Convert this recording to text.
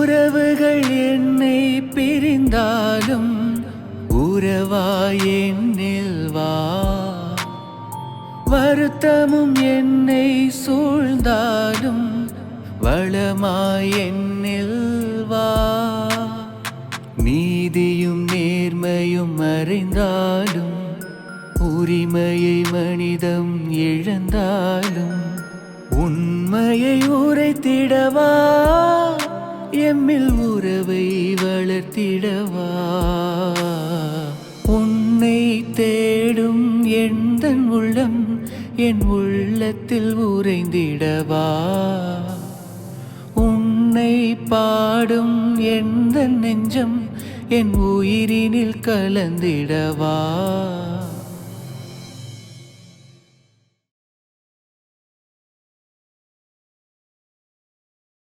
உறவுகள் என்னை பிரிந்தாலும் உறவாய் என்னில் வா. வருத்தமும் என்னை சூழ்ந்தாலும் வளமாய் என்னில் வா. நீதியும் நேர்மையும் அறிந்தாலும் உரிமையை மனிதம் இழந்தாலும் உண்மையை உரைத்திடவா. எம்மில் உறவை வளர்த்திடவா. உன்னை தேடும் எந்தன் உள்ளம் என் உள்ளத்தில் உறைந்திடவா. உன்னை பாடும் எந்தன் நெஞ்சம் என் உயிரினில் கலந்திடவா.